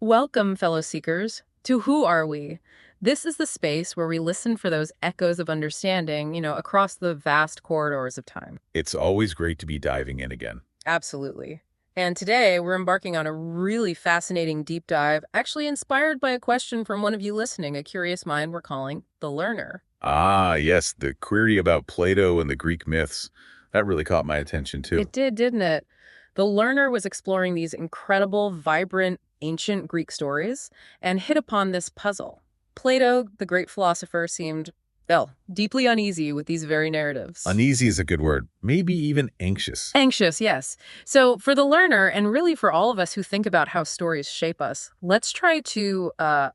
Welcome, fellow seekers, to Who Are We? This is the space where we listen for those echoes of understanding, across the vast corridors of time. It's always great to be diving in again. Absolutely. And today we're embarking on a really fascinating deep dive, actually inspired by a question from one of you listening, a curious mind we're calling the learner. Ah, yes, the query about Plato and the Greek myths. That really caught my attention too. It did, didn't it? The learner was exploring these incredible, vibrant, ancient Greek stories and hit upon this puzzle. Plato, the great philosopher, seemed, well, deeply uneasy with these very narratives. Uneasy is a good word. Maybe even anxious. Anxious, yes. So for the learner, and really for all of us who think about how stories shape us, let's try to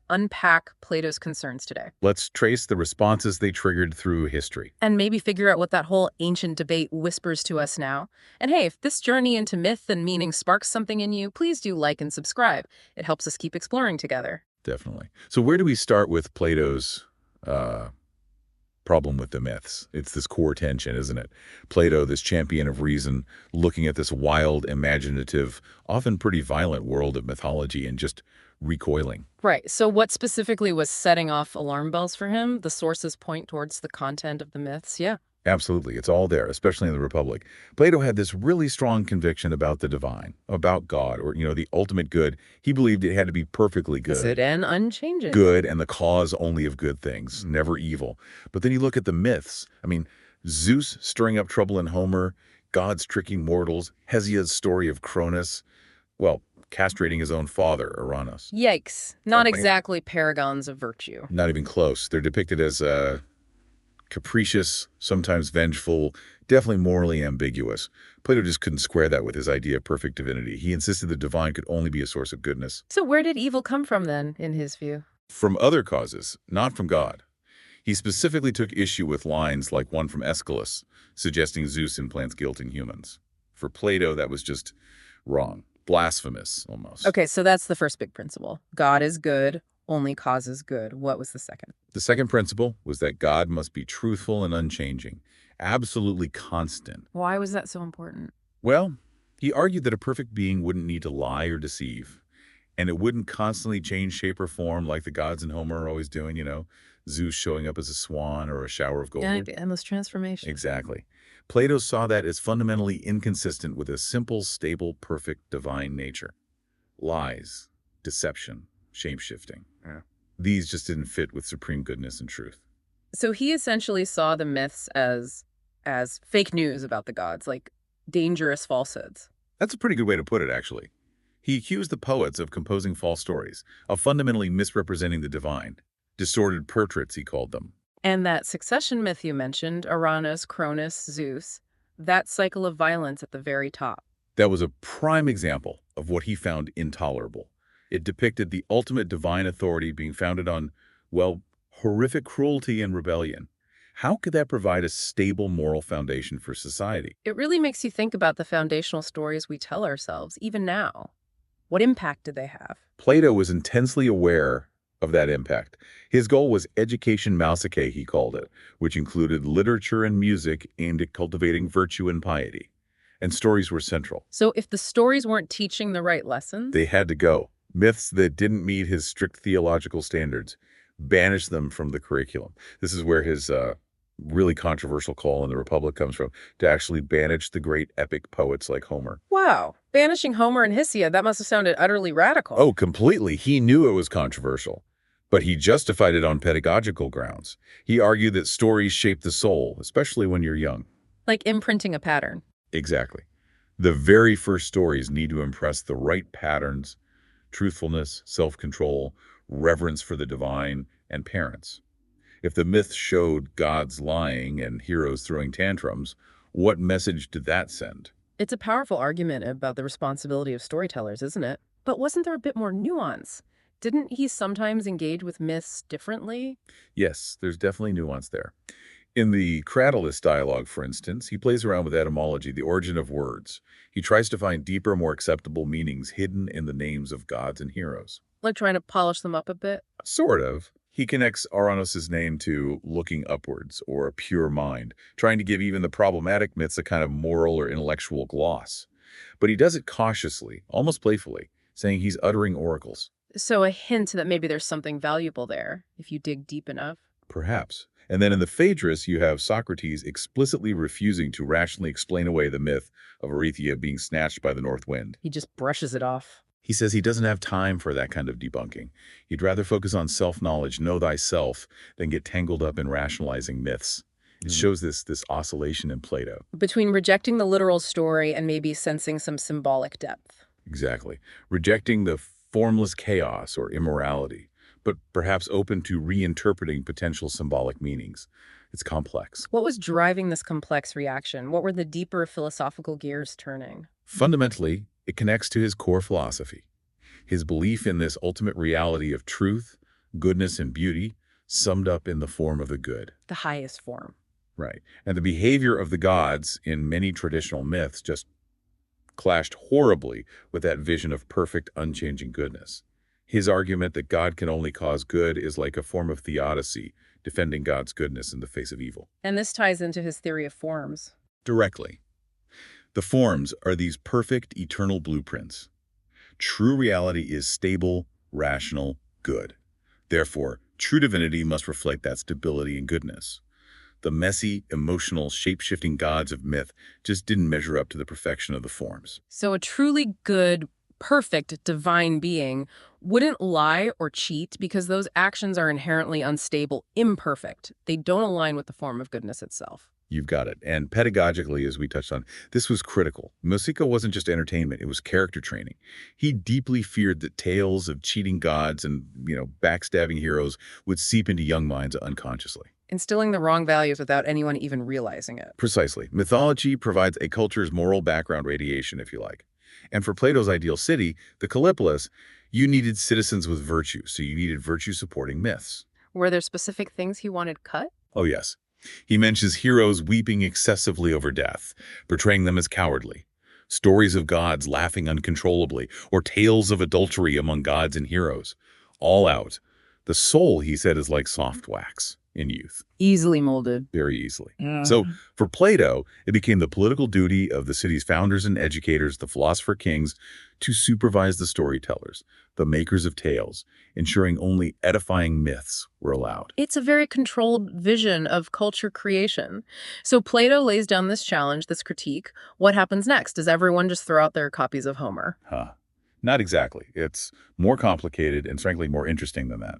unpack Plato's concerns today. Let's trace the responses they triggered through history. And maybe figure out what that whole ancient debate whispers to us now. And hey, if this journey into myth and meaning sparks something in you, please do like and subscribe. It helps us keep exploring together. Definitely. So where do we start with Plato's problem with the myths? It's this core tension, isn't it? Plato, this champion of reason, looking at this wild, imaginative, often pretty violent world of mythology and just recoiling. Right. So what specifically was setting off alarm bells for him? The sources point towards the content of the myths. Yeah. Absolutely. It's all there, especially in the Republic. Plato had this really strong conviction about the divine, about God, or, the ultimate good. He believed it had to be perfectly Good good. and unchanging. Good and the cause only of good things, never evil. But then you look at the myths. I mean, Zeus stirring up trouble in Homer, gods tricking mortals, Hesiod's story of Cronus, well, castrating his own father, Uranus. Yikes. Not exactly paragons of virtue. Not even close. They're depicted as capricious, sometimes vengeful, definitely morally ambiguous. Plato just couldn't square that with his idea of perfect divinity. He insisted the divine could only be a source of goodness. So where did evil come from then, in his view? From other causes, not from God. He specifically took issue with lines like one from Aeschylus, suggesting Zeus implants guilt in humans. For Plato, that was just wrong. Blasphemous, almost. Okay, so that's the first big principle. God is good, only causes good. What was the second? The second principle was that God must be truthful and unchanging, absolutely constant. Why was that so important? Well, he argued that a perfect being wouldn't need to lie or deceive, and it wouldn't constantly change shape or form like the gods in Homer are always doing, Zeus showing up as a swan or a shower of gold. Yeah, endless transformation. Exactly. Plato saw that as fundamentally inconsistent with a simple, stable, perfect, divine nature. Lies, deception, shape-shifting. Yeah. These just didn't fit with supreme goodness and truth. So he essentially saw the myths as fake news about the gods, like dangerous falsehoods. That's a pretty good way to put it, actually. He accused the poets of composing false stories, of fundamentally misrepresenting the divine. Distorted portraits, he called them. And that succession myth you mentioned, Uranus, Cronus, Zeus, that cycle of violence at the very top. That was a prime example of what he found intolerable. It depicted the ultimate divine authority being founded on, well, horrific cruelty and rebellion. How could that provide a stable moral foundation for society? It really makes you think about the foundational stories we tell ourselves, even now. What impact did they have? Plato was intensely aware of that impact. His goal was education mousecae, he called it, which included literature and music aimed at cultivating virtue and piety. And stories were central. So if the stories weren't teaching the right lessons? They had to go. Myths that didn't meet his strict theological standards, banish them from the curriculum. This is where his really controversial call in the Republic comes from, to actually banish the great epic poets like Homer. Wow. Banishing Homer and Hesiod, that must have sounded utterly radical. Oh, completely. He knew it was controversial, but he justified it on pedagogical grounds. He argued that stories shape the soul, especially when you're young. Like imprinting a pattern. Exactly. The very first stories need to impress the right patterns: truthfulness, self-control, reverence for the divine, and parents. If the myth showed gods lying and heroes throwing tantrums, what message did that send? It's a powerful argument about the responsibility of storytellers, isn't it? But wasn't there a bit more nuance? Didn't he sometimes engage with myths differently? Yes, there's definitely nuance there. In the Cratylus dialogue, for instance, he plays around with etymology, the origin of words. He tries to find deeper, more acceptable meanings hidden in the names of gods and heroes. Like trying to polish them up a bit? Sort of. He connects Uranus's name to looking upwards or a pure mind, trying to give even the problematic myths a kind of moral or intellectual gloss. But he does it cautiously, almost playfully, saying he's uttering oracles. So a hint that maybe there's something valuable there if you dig deep enough. Perhaps. And then in the Phaedrus, you have Socrates explicitly refusing to rationally explain away the myth of Erythea being snatched by the north wind. He just brushes it off. He says he doesn't have time for that kind of debunking. He'd rather focus on self-knowledge, know thyself, than get tangled up in rationalizing myths. It shows this oscillation in Plato. Between rejecting the literal story and maybe sensing some symbolic depth. Exactly. Rejecting the formless chaos or immorality, but perhaps open to reinterpreting potential symbolic meanings. It's complex. What was driving this complex reaction? What were the deeper philosophical gears turning? Fundamentally, it connects to his core philosophy. His belief in this ultimate reality of truth, goodness, and beauty, summed up in the form of the good. The highest form. Right. And the behavior of the gods in many traditional myths just clashed horribly with that vision of perfect, unchanging goodness. His argument that God can only cause good is like a form of theodicy, defending God's goodness in the face of evil. And this ties into his theory of forms. Directly. The forms are these perfect, eternal blueprints. True reality is stable, rational, good. Therefore, true divinity must reflect that stability and goodness. The messy, emotional, shape-shifting gods of myth just didn't measure up to the perfection of the forms. So a truly good, perfect, divine being wouldn't lie or cheat because those actions are inherently unstable, imperfect. They don't align with the form of goodness itself. You've got it. And pedagogically, as we touched on, this was critical. Musica wasn't just entertainment, it was character training. He deeply feared that tales of cheating gods and, backstabbing heroes would seep into young minds unconsciously. Instilling the wrong values without anyone even realizing it. Precisely. Mythology provides a culture's moral background radiation, if you like. And for Plato's ideal city, the Callipolis, you needed citizens with virtue, so you needed virtue-supporting myths. Were there specific things he wanted cut? Oh, yes. He mentions heroes weeping excessively over death, portraying them as cowardly. Stories of gods laughing uncontrollably, or tales of adultery among gods and heroes. All out. The soul, he said, is like soft wax in youth. Easily molded. Very easily. So for Plato, it became the political duty of the city's founders and educators, the philosopher kings, to supervise the storytellers, the makers of tales, ensuring only edifying myths were allowed. It's a very controlled vision of culture creation. So Plato lays down this challenge, this critique. What happens next? Does everyone just throw out their copies of Homer? Not exactly. It's more complicated and frankly more interesting than that.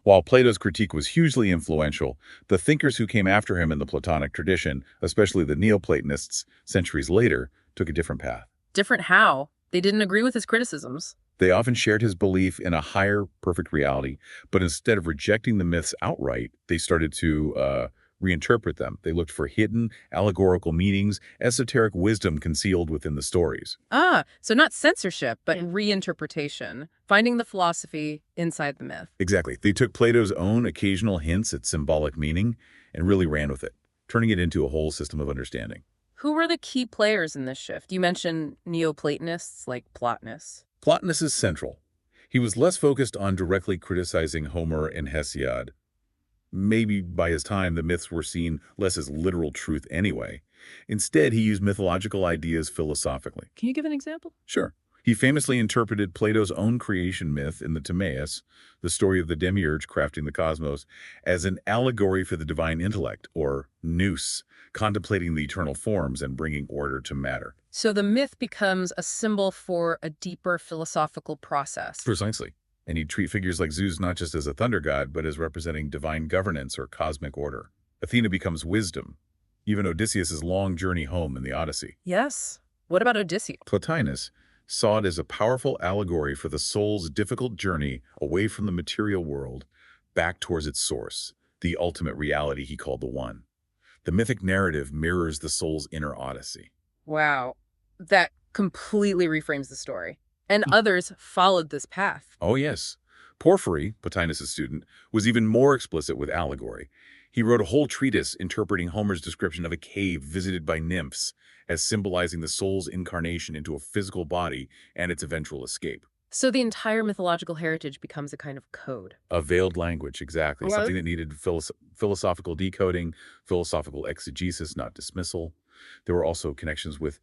While Plato's critique was hugely influential, the thinkers who came after him in the Platonic tradition, especially the Neoplatonists centuries later, took a different path. Different how? They didn't agree with his criticisms. They often shared his belief in a higher, perfect reality, but instead of rejecting the myths outright, they started to reinterpret them. They looked for hidden, allegorical meanings, esoteric wisdom concealed within the stories. So not censorship, but reinterpretation, finding the philosophy inside the myth. Exactly. They took Plato's own occasional hints at symbolic meaning and really ran with it, turning it into a whole system of understanding. Who were the key players in this shift? You mentioned Neoplatonists like Plotinus. Plotinus is central. He was less focused on directly criticizing Homer and Hesiod. Maybe by his time, the myths were seen less as literal truth anyway. Instead, he used mythological ideas philosophically. Can you give an example? Sure. He famously interpreted Plato's own creation myth in the Timaeus, the story of the demiurge crafting the cosmos, as an allegory for the divine intellect, or nous, contemplating the eternal forms and bringing order to matter. So the myth becomes a symbol for a deeper philosophical process. Precisely. And he'd treat figures like Zeus not just as a thunder god, but as representing divine governance or cosmic order. Athena becomes wisdom, even Odysseus' long journey home in the Odyssey. Yes. What about Odysseus? Plotinus saw it as a powerful allegory for the soul's difficult journey away from the material world, back towards its source, the ultimate reality he called the One. The mythic narrative mirrors the soul's inner odyssey. Wow. That completely reframes the story. And others followed this path. Oh, yes. Porphyry, Plotinus' student, was even more explicit with allegory. He wrote a whole treatise interpreting Homer's description of a cave visited by nymphs as symbolizing the soul's incarnation into a physical body and its eventual escape. So the entire mythological heritage becomes a kind of code. A veiled language, exactly. Well, Something that needed philosophical decoding, philosophical exegesis, not dismissal. There were also connections with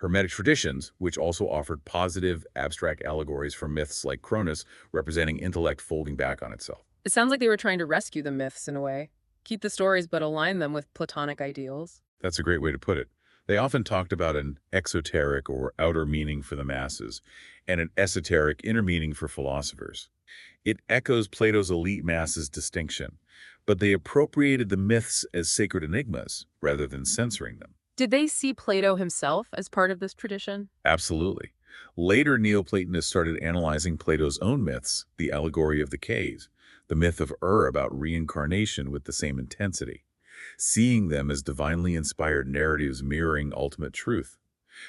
Hermetic traditions, which also offered positive, abstract allegories from myths like Cronus, representing intellect folding back on itself. It sounds like they were trying to rescue the myths in a way. Keep the stories but align them with Platonic ideals. That's a great way to put it. They often talked about an exoteric or outer meaning for the masses, and an esoteric inner meaning for philosophers. It echoes Plato's elite masses distinction, but they appropriated the myths as sacred enigmas rather than censoring them. Did they see Plato himself as part of this tradition? Absolutely. Later, Neoplatonists started analyzing Plato's own myths, the allegory of the caves, the myth of about reincarnation with the same intensity, seeing them as divinely inspired narratives mirroring ultimate truth.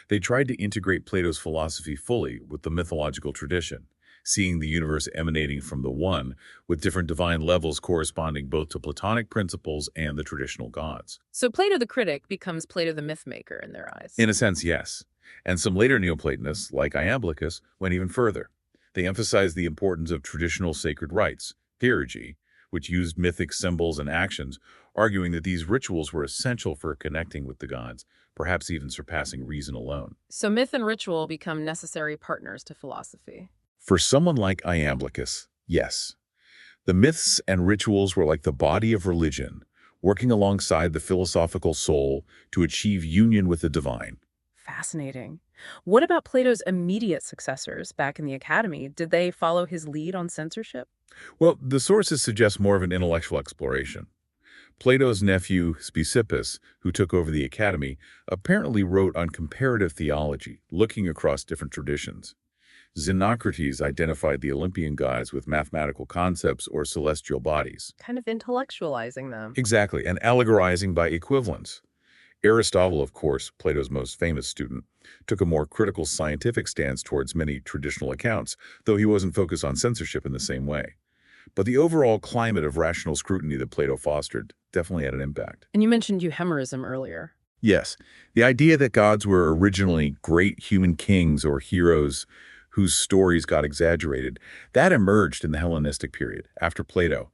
They tried to integrate Plato's philosophy fully with the mythological tradition, seeing the universe emanating from the One, with different divine levels corresponding both to Platonic principles and the traditional gods. So Plato the critic becomes Plato the mythmaker in their eyes. In a sense, yes. And some later Neoplatonists, like Iamblichus, went even further. They emphasized the importance of traditional sacred rites, theurgy, which used mythic symbols and actions, arguing that these rituals were essential for connecting with the gods, perhaps even surpassing reason alone. So myth and ritual become necessary partners to philosophy. For someone like Iamblichus, yes. The myths and rituals were like the body of religion, working alongside the philosophical soul to achieve union with the divine. Fascinating. What about Plato's immediate successors back in the academy? Did they follow his lead on censorship? Well, the sources suggest more of an intellectual exploration. Plato's nephew, Speusippus, who took over the academy, apparently wrote on comparative theology, looking across different traditions. Xenocrates identified the Olympian gods with mathematical concepts or celestial bodies. Kind of intellectualizing them. Exactly, and allegorizing by equivalence. Aristotle, of course, Plato's most famous student, took a more critical scientific stance towards many traditional accounts, though he wasn't focused on censorship in the same way. But the overall climate of rational scrutiny that Plato fostered definitely had an impact. And you mentioned euhemerism earlier. Yes, the idea that gods were originally great human kings or heroes whose stories got exaggerated, that emerged in the Hellenistic period, after Plato.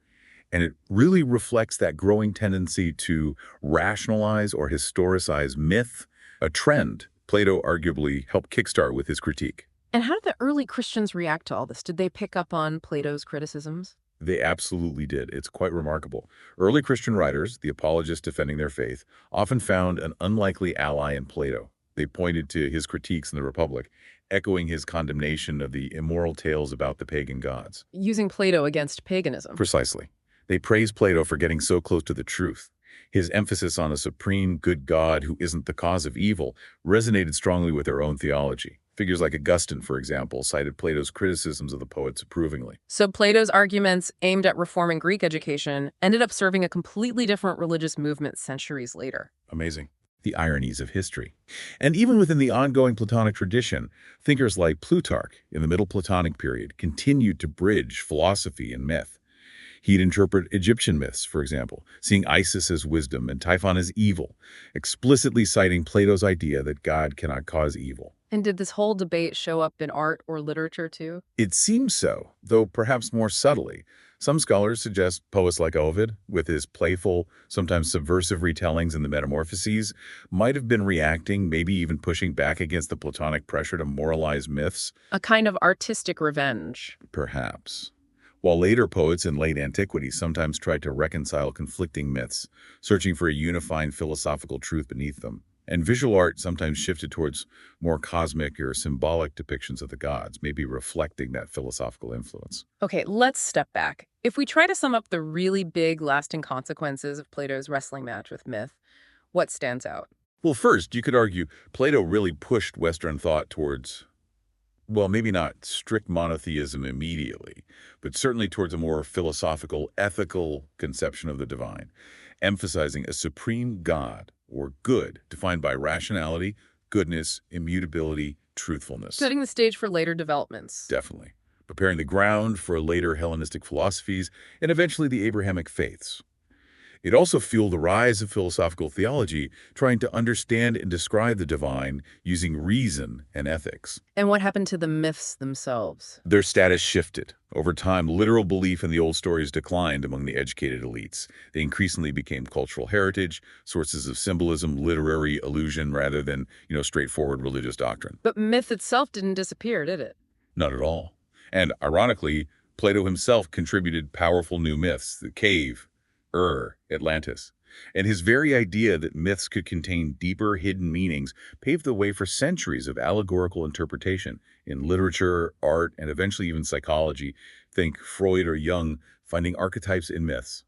And it really reflects that growing tendency to rationalize or historicize myth, a trend Plato arguably helped kickstart with his critique. And how did the early Christians react to all this? Did they pick up on Plato's criticisms? They absolutely did. It's quite remarkable. Early Christian writers, the apologists defending their faith, often found an unlikely ally in Plato. They pointed to his critiques in the Republic, echoing his condemnation of the immoral tales about the pagan gods. Using Plato against paganism. Precisely. They praised Plato for getting so close to the truth. His emphasis on a supreme good God who isn't the cause of evil resonated strongly with their own theology. Figures like Augustine, for example, cited Plato's criticisms of the poets approvingly. So Plato's arguments aimed at reforming Greek education ended up serving a completely different religious movement centuries later. Amazing. The ironies of history. And even within the ongoing Platonic tradition, thinkers like Plutarch in the Middle Platonic period continued to bridge philosophy and myth. He'd interpret Egyptian myths, for example, seeing Isis as wisdom and Typhon as evil, explicitly citing Plato's idea that God cannot cause evil. And did this whole debate show up in art or literature too? It seems so, though perhaps more subtly. Some scholars suggest poets like Ovid, with his playful, sometimes subversive retellings in the Metamorphoses, might have been reacting, maybe even pushing back against the Platonic pressure to moralize myths. A kind of artistic revenge. Perhaps. While later poets in late antiquity sometimes tried to reconcile conflicting myths, searching for a unifying philosophical truth beneath them. And visual art sometimes shifted towards more cosmic or symbolic depictions of the gods, maybe reflecting that philosophical influence. Okay, let's step back. If we try to sum up the really big, lasting consequences of Plato's wrestling match with myth, what stands out? Well, first, you could argue Plato really pushed Western thought towards, well, maybe not strict monotheism immediately, but certainly towards a more philosophical, ethical conception of the divine, emphasizing a supreme God, or good, defined by rationality, goodness, immutability, truthfulness. Setting the stage for later developments. Definitely. Preparing the ground for later Hellenistic philosophies and eventually the Abrahamic faiths. It also fueled the rise of philosophical theology, trying to understand and describe the divine using reason and ethics. And what happened to the myths themselves? Their status shifted. Over time, literal belief in the old stories declined among the educated elites. They increasingly became cultural heritage, sources of symbolism, literary allusion, rather than, straightforward religious doctrine. But myth itself didn't disappear, did it? Not at all. And ironically, Plato himself contributed powerful new myths, the cave, Atlantis. And his very idea that myths could contain deeper hidden meanings paved the way for centuries of allegorical interpretation in literature, art, and eventually even psychology. Think Freud or Jung finding archetypes in myths.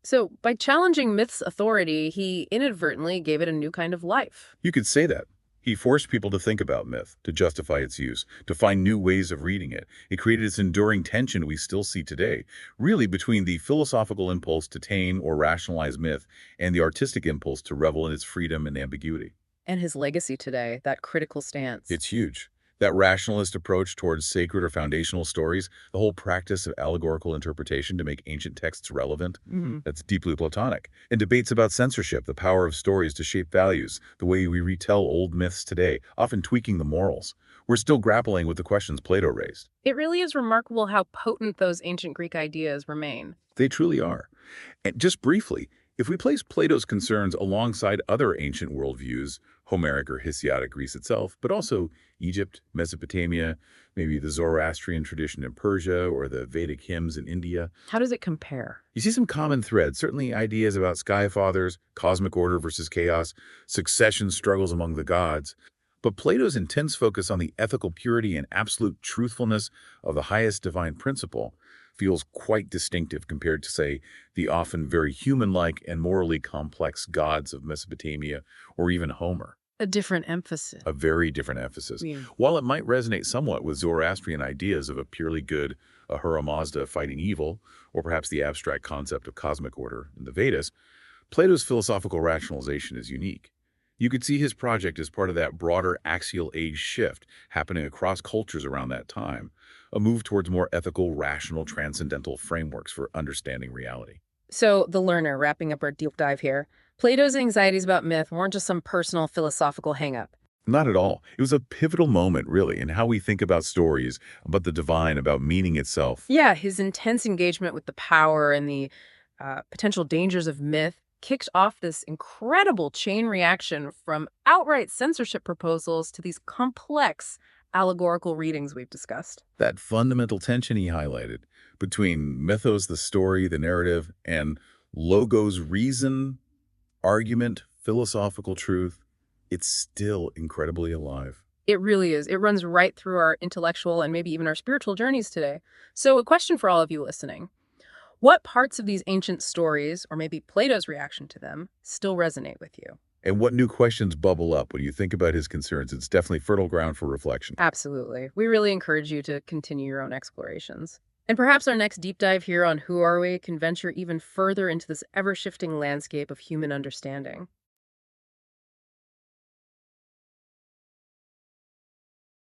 So, by challenging myth's authority, he inadvertently gave it a new kind of life. You could say that. He forced people to think about myth, to justify its use, to find new ways of reading it. It created this enduring tension we still see today, really between the philosophical impulse to tame or rationalize myth and the artistic impulse to revel in its freedom and ambiguity. And his legacy today, that critical stance. It's huge. That rationalist approach towards sacred or foundational stories, the whole practice of allegorical interpretation to make ancient texts relevant, that's deeply Platonic. And debates about censorship, the power of stories to shape values, the way we retell old myths today, often tweaking the morals. We're still grappling with the questions Plato raised. It really is remarkable how potent those ancient Greek ideas remain. They truly are. And just briefly, if we place Plato's concerns alongside other ancient worldviews, Homeric or Hesiodic Greece itself, but also Egypt, Mesopotamia, maybe the Zoroastrian tradition in Persia or the Vedic hymns in India, How does it compare? you see some common threads, certainly ideas about sky fathers, cosmic order versus chaos, succession struggles among the gods. But Plato's intense focus on the ethical purity and absolute truthfulness of the highest divine principle feels quite distinctive compared to, say, the often very human-like and morally complex gods of Mesopotamia or even Homer. A different emphasis. A very different emphasis. Yeah. While it might resonate somewhat with Zoroastrian ideas of a purely good Ahura Mazda fighting evil, or perhaps the abstract concept of cosmic order in the Vedas, Plato's philosophical rationalization is unique. You could see his project as part of that broader axial age shift happening across cultures around that time, a move towards more ethical, rational, transcendental frameworks for understanding reality. So, the learner, wrapping up our deep dive here, Plato's anxieties about myth weren't just some personal philosophical hang-up. Not at all. It was a pivotal moment, really, in how we think about stories, about the divine, about meaning itself. Yeah, his intense engagement with the power and the potential dangers of myth kicked off this incredible chain reaction from outright censorship proposals to these complex allegorical readings we've discussed. That fundamental tension he highlighted between mythos, the story, the narrative, and logos, reason, argument, philosophical truth, it's still incredibly alive. It really is. It runs right through our intellectual and maybe even our spiritual journeys today. So, a question for all of you listening. What parts of these ancient stories, or maybe Plato's reaction to them, still resonate with you? And what new questions bubble up when you think about his concerns? It's definitely fertile ground for reflection. Absolutely. We really encourage you to continue your own explorations. And perhaps our next deep dive here on Who Are We can venture even further into this ever-shifting landscape of human understanding.